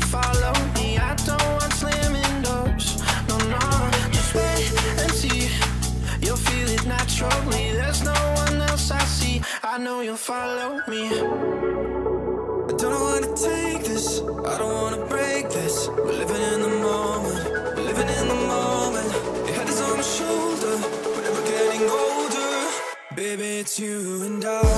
you'll follow me. I don't want slamming doors, no, no. Just wait and see, you'll feel it naturally. There's no one else I see, I know you'll follow me. I don't know how to take this, I don't wanna break this. We're living in the moment, living in the moment. Your head is on my shoulder, we're never getting older. Baby, it's you and I.